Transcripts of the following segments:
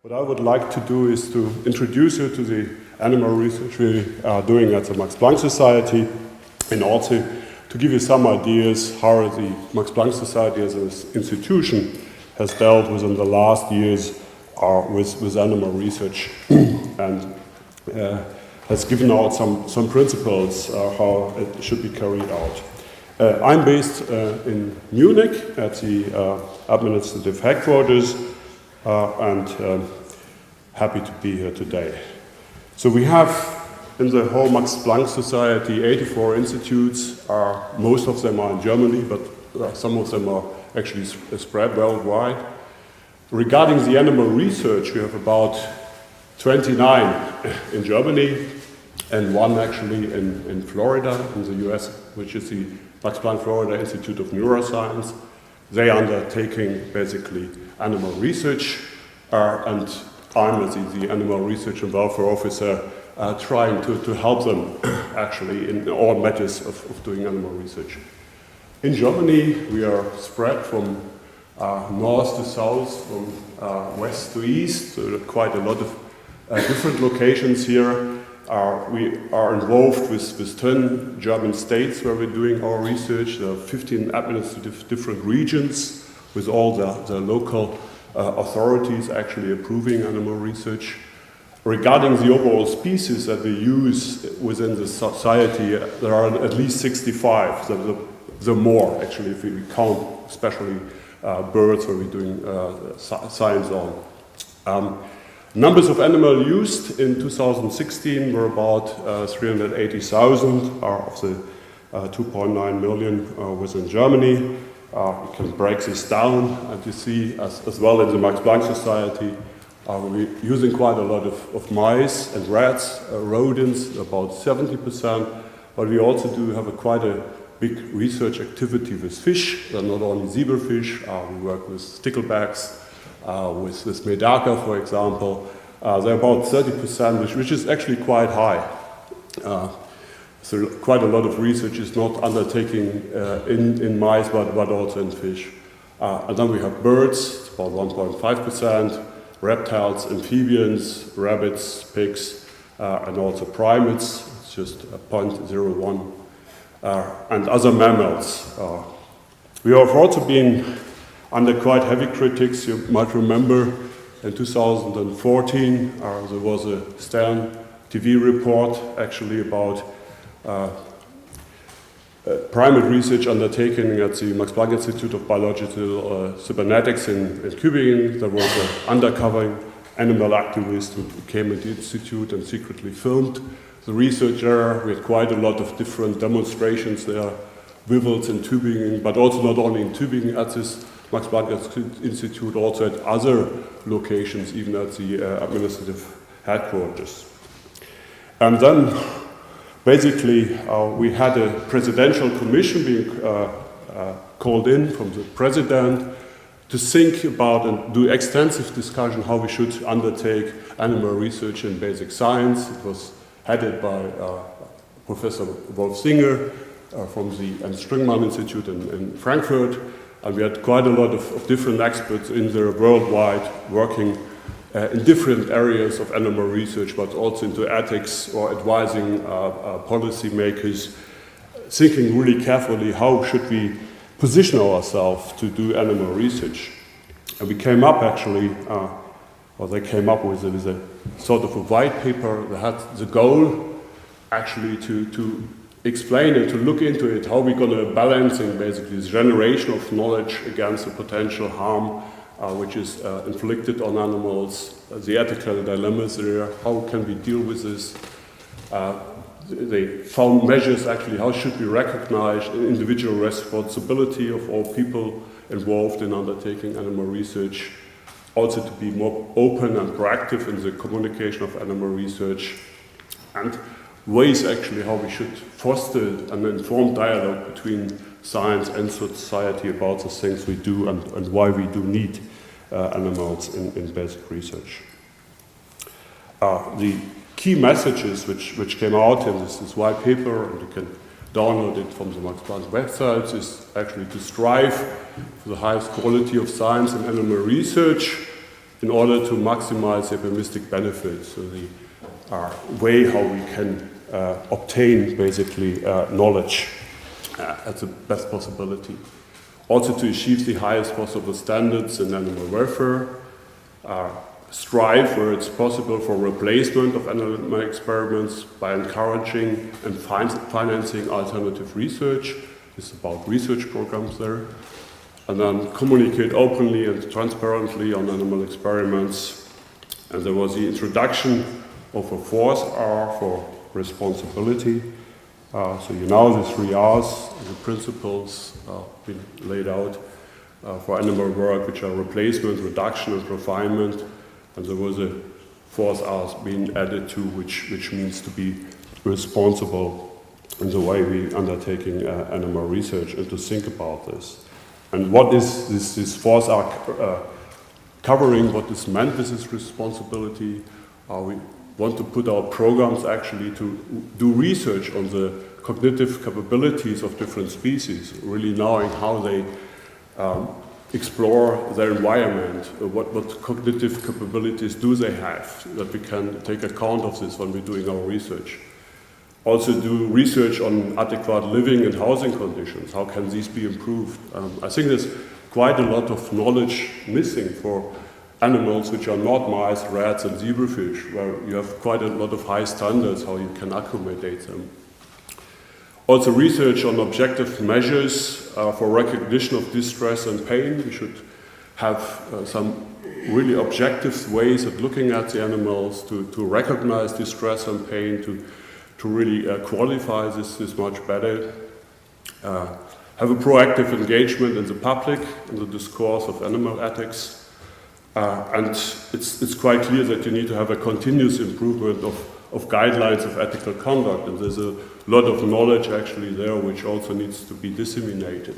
What I would like to do is to introduce you to the animal research we are doing at the Max Planck Society, and also to give you some ideas how the Max Planck Society as an institution has dealt within the last years with animal research and has given out some principles how it should be carried out. I'm based in Munich at the administrative headquarters and happy to be here today. So we have in the whole Max Planck Society 84 institutes. Most of them are in Germany, but some of them are actually spread worldwide. Regarding the animal research, we have about 29 in Germany and one actually in Florida, in the US, which is the Max Planck Florida Institute of Neuroscience. They are undertaking basically animal research, and I'm as the animal research and welfare officer trying to help them actually in all matters of doing animal research. In Germany, we are spread from north to south, from west to east, so quite a lot of different locations here. We are involved with 10 German states where we're doing our research. There are 15 administrative different regions with all the local authorities actually approving animal research. Regarding the overall species that we use within the society, there are at least 65, the more actually if we count especially birds where we're doing science on. Numbers of animals used in 2016 were about 380,000 of the 2.9 million within Germany. We can break this down, and you see as well in the Max Planck Society, we're using quite a lot of mice and rats, rodents, about 70%, but we also do have quite a big research activity with fish. They're not only zebrafish, we work with sticklebacks, with medaka, for example. They're about 30%, which is actually quite high. So quite a lot of research is not undertaking in mice, but also in fish. And then we have birds, about 1.5%, reptiles, amphibians, rabbits, pigs, and also primates, it's just 0.01, and other mammals. We have also been under quite heavy critics. You might remember in 2014 there was a Stern TV report actually about primate research undertaken at the Max Planck Institute of Biological Cybernetics in Tübingen. There was an undercover animal activist who came at the institute and secretly filmed the research there. We had quite a lot of different demonstrations there, Wivels in Tübingen, but also not only in Tübingen at this Max Planck Institute, also at other locations, even at the administrative headquarters. And then basically, we had a presidential commission being called in from the president to think about and do extensive discussion how we should undertake animal research in basic science. It was headed by Professor Wolf Singer from the Stringman Institute in Frankfurt, and we had quite a lot of different experts in there worldwide working in different areas of animal research, but also into ethics or advising policymakers, thinking really carefully how should we position ourselves to do animal research. And we came up actually, or they came up with a sort of a white paper that had the goal actually to explain and to look into it, how we're going to balancing basically this generation of knowledge against the potential harm which is inflicted on animals, the ethical dilemmas there, how can we deal with this. They found measures actually, how should we recognize individual responsibility of all people involved in undertaking animal research, also to be more open and proactive in the communication of animal research, and ways actually how we should foster an informed dialogue between science and society about the things we do and why we do need animals in basic research. The key messages which came out in this white paper, and you can download it from the Max Planck website, is actually to strive for the highest quality of science and animal research, in order to maximize the epimistic benefits, so the way how we can obtain basically knowledge at the best possibility. Also to achieve the highest possible standards in animal welfare, strive where it's possible for replacement of animal experiments by encouraging and financing alternative research. It's about research programs there. And then communicate openly and transparently on animal experiments. And there was the introduction of a fourth R for responsibility. So you know the 3 R's, the principles been laid out for animal work, which are replacement, reduction, and refinement. And there was a 4th R being added to, which means to be responsible in the way we undertaking animal research and to think about this. And what is this 4th R covering? What is meant with this responsibility? We want to put our programs actually to do research on the cognitive capabilities of different species, really knowing how they explore their environment, what cognitive capabilities do they have, that we can take account of this when we're doing our research. Also do research on adequate living and housing conditions. How can these be improved? I think there's quite a lot of knowledge missing for animals which are not mice, rats and zebrafish, where you have quite a lot of high standards how you can accommodate them. Also research on objective measures for recognition of distress and pain. We should have some really objective ways of looking at the animals to recognize distress and pain, to really qualify this much better. Have a proactive engagement in the public, in the discourse of animal ethics. And it's quite clear that you need to have a continuous improvement of guidelines of ethical conduct. And there's a lot of knowledge actually there which also needs to be disseminated.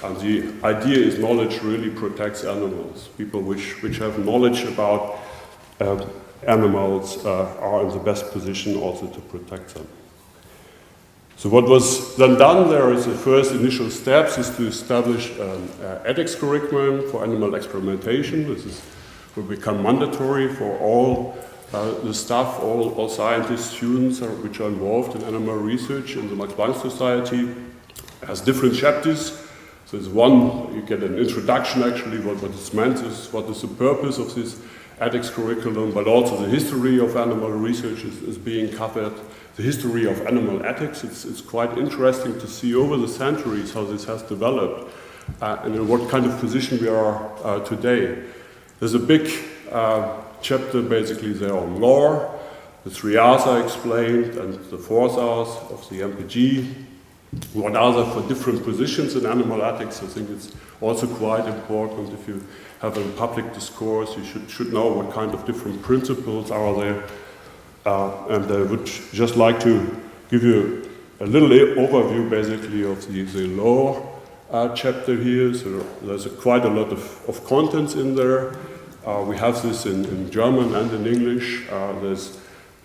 And the idea is knowledge really protects animals. People which have knowledge about animals are in the best position also to protect them. So what was then done there is the first initial steps is to establish an ethics curriculum for animal experimentation. This will become mandatory for all the staff, all scientists, students which are involved in animal research in the Max Planck Society. It has different chapters. So there's one, you get an introduction actually, what is meant is, what is the purpose of this ethics curriculum, but also the history of animal research is being covered. The history of animal ethics, it's quite interesting to see over the centuries how this has developed and in what kind of position we are today. There's a big chapter basically there on law, the 3 R's are explained, and the 4th R's of the MPG. What are there for different positions in animal ethics? I think it's also quite important. If you have a public discourse, you should know what kind of different principles are there. And I would just like to give you a little overview basically of the law chapter here. So there's quite a lot of contents in there. We have this in German and in English. There's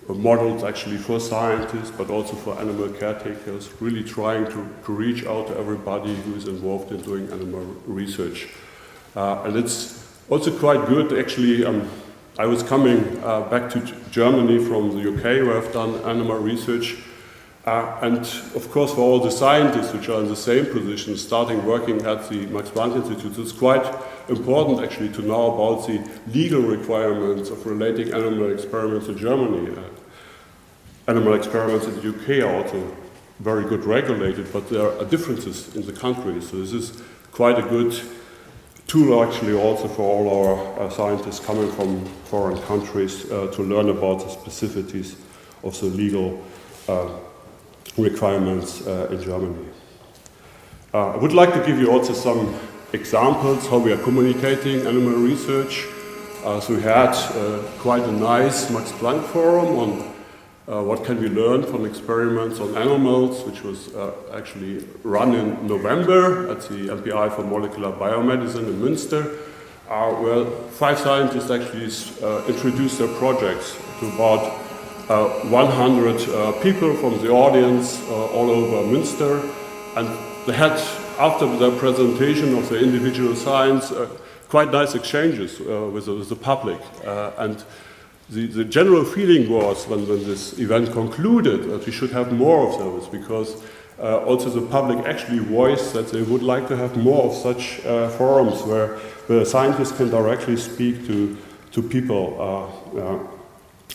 models actually for scientists, but also for animal caretakers, really trying to reach out to everybody who is involved in doing animal research. And it's also quite good, actually. I was coming back to Germany from the UK, where I've done animal research. And of course, for all the scientists which are in the same position, starting working at the Max Planck Institute, it's quite important actually to know about the legal requirements of relating animal experiments in Germany. Animal experiments in the UK are also very good regulated, but there are differences in the countries. So this is quite a good tool actually also for all our scientists coming from foreign countries to learn about the specificities of the legal requirements in Germany. I would like to give you also some examples how we are communicating animal research. So we had quite a nice Max Planck forum on what can we learn from experiments on animals, which was actually run in November at the MPI for Molecular Biomedicine in Münster, where 5 scientists actually introduced their projects to about 100 people from the audience all over Münster. And they had, after their presentation of the individual science, quite nice exchanges with the public. And the general feeling was, when this event concluded, that we should have more of those, because also the public actually voiced that they would like to have more of such forums where scientists can directly speak to people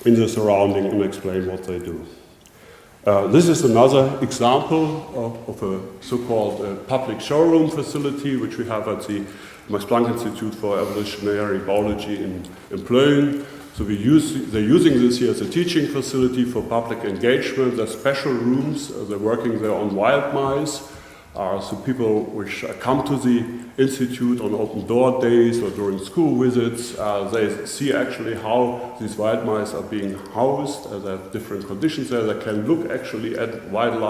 in the surrounding and explain what they do. This is another example of a so-called public showroom facility, which we have at the Max Planck Institute for Evolutionary Biology in Plön. So they're using this here as a teaching facility for public engagement. There's special rooms. They're working there on wild mice. So people which come to the institute on open door days or during school visits, they see actually how these wild mice are being housed. They have different conditions there. They can look actually at wild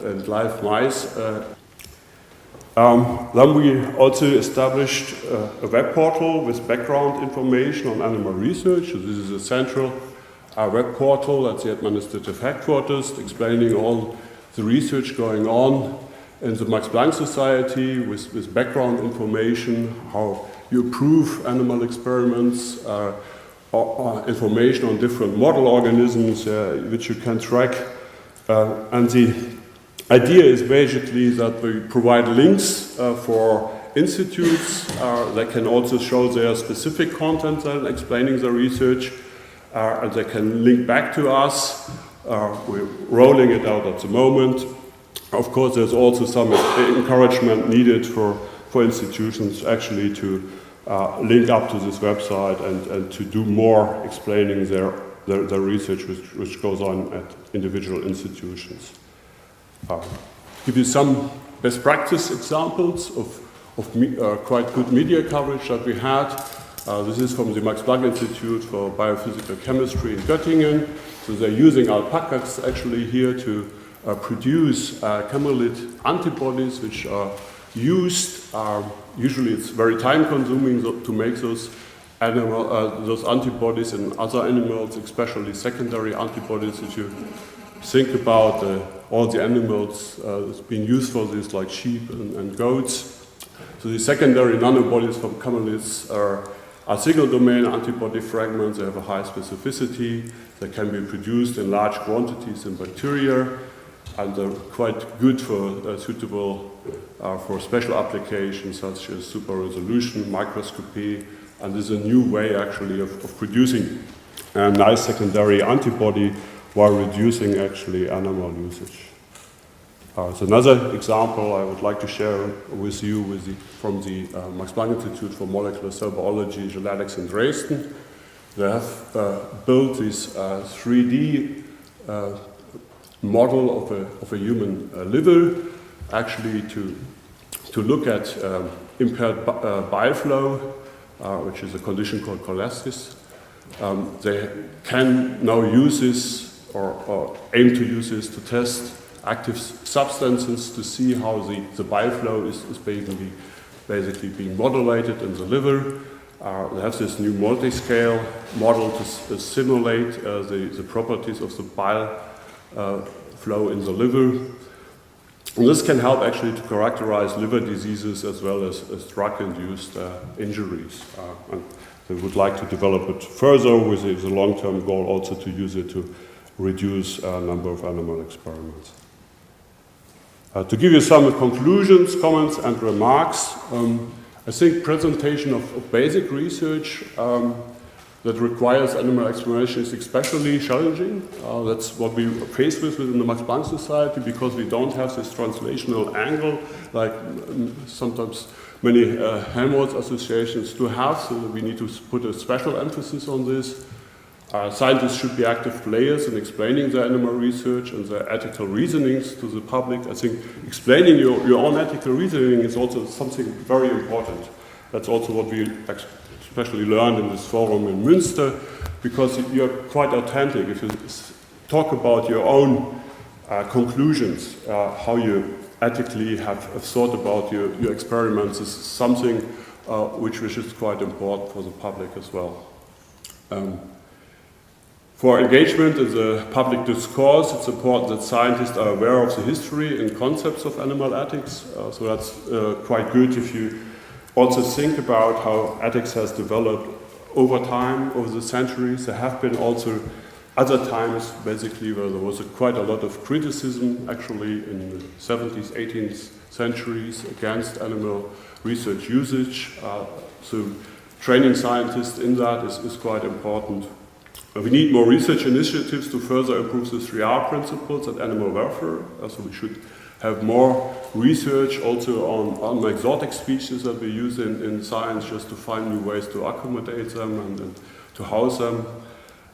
and live mice. Then we also established a web portal with background information on animal research. So this is a central web portal at the administrative headquarters, explaining all the research going on in the Max Planck Society with background information, how you approve animal experiments, information on different model organisms which you can track. And the idea is basically that we provide links for institutes that can also show their specific content and explaining the research, and they can link back to us. We're rolling it out at the moment. Of course, there's also some encouragement needed for institutions actually to link up to this website and to do more explaining their research which goes on at individual institutions. Give you some best practice examples of quite good media coverage that we had. This is from the Max Planck Institute for Biophysical Chemistry in Göttingen. So they're using alpacas actually here to produce camelid antibodies, which are used. Usually it's very time consuming to make those antibodies in other animals, especially secondary antibodies. If you think about all the animals that's being used for this, like sheep and goats. So the secondary nanobodies from camelids are single domain antibody fragments. They have a high specificity. They can be produced in large quantities in bacteria, and they're quite good for suitable for special applications such as super resolution microscopy. And this is a new way actually of producing a nice secondary antibody while reducing actually animal usage. So another example I would like to share with you from the Max Planck Institute for Molecular Cell Biology, Genetics in Dresden. They have built this 3D model of a human liver, actually to look at impaired bile flow, which is a condition called cholestasis. They can now use this or aim to use this to test active substances to see how the bile flow is basically being modulated in the liver. They have this new multi-scale model to simulate the properties of the bile flow in the liver. And this can help actually to characterize liver diseases as well as drug-induced injuries. And they would like to develop it further with the long-term goal also to use it to reduce a number of animal experiments. To give you some conclusions, comments, and remarks, I think presentation of basic research that requires animal exploration is especially challenging. That's what we face with within the Max Planck Society, because we don't have this translational angle like sometimes many Helmholtz associations do have, so we need to put a special emphasis on this. Scientists should be active players in explaining their animal research and their ethical reasonings to the public. I think explaining your own ethical reasoning is also something very important. That's also what we especially learned in this forum in Münster, because you're quite authentic. If you talk about your own conclusions, how you ethically have thought about your experiments, is something which is quite important for the public as well. For engagement in the public discourse, it's important that scientists are aware of the history and concepts of animal ethics. So that's quite good if you also think about how ethics has developed over time, over the centuries. There have been also other times, basically, where there was quite a lot of criticism, actually, in the 17th, 18th centuries against animal research usage. So training scientists in that is quite important. We need more research initiatives to further improve the 3R principles and animal welfare. So we should have more research also on exotic species that we use in science, just to find new ways to accommodate them and to house them.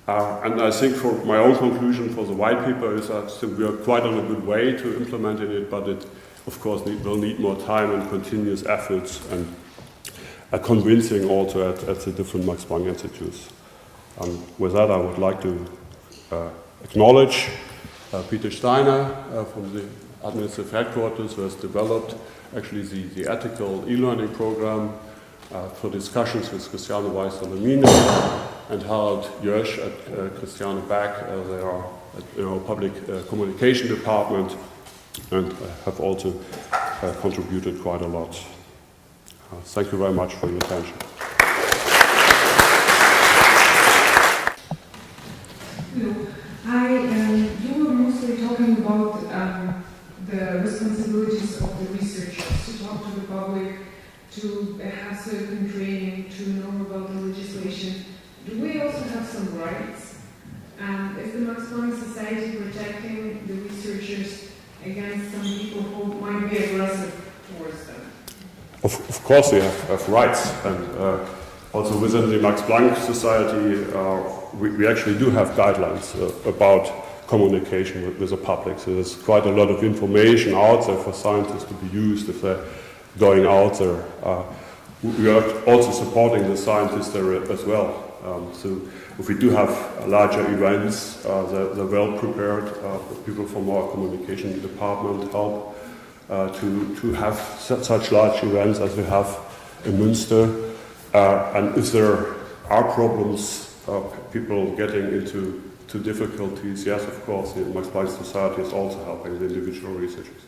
And I think for my own conclusion for the white paper is that we are quite on a good way to implementing it, but it, of course, will need more time and continuous efforts and convincing also at the different Max Planck institutes. With that, I would like to acknowledge Peter Steiner from the administrative headquarters, who has developed actually the ethical e-learning program for discussions with Christiane Weiss-Salamino and Harald Jösch at Christiane Beck. They are at our public communication department and have also contributed quite a lot. Thank you very much for your attention. Hello. You were mostly talking about the responsibilities of the researchers to talk to the public, to have certain training, to know about the legislation. Do we also have some rights? Is the Max Planck Society protecting the researchers against some people who might be aggressive towards them? Of course we have rights, and also within the Max Planck Society we actually do have guidelines about communication with the public. So there's quite a lot of information out there for scientists to be used if they're going out there. We are also supporting the scientists there as well. So if we do have larger events, they're well prepared. People from our communication department help to have such large events as we have in Münster. And if there are problems, people getting into difficulties, yes, of course, the Max Planck Society is also helping the individual researchers.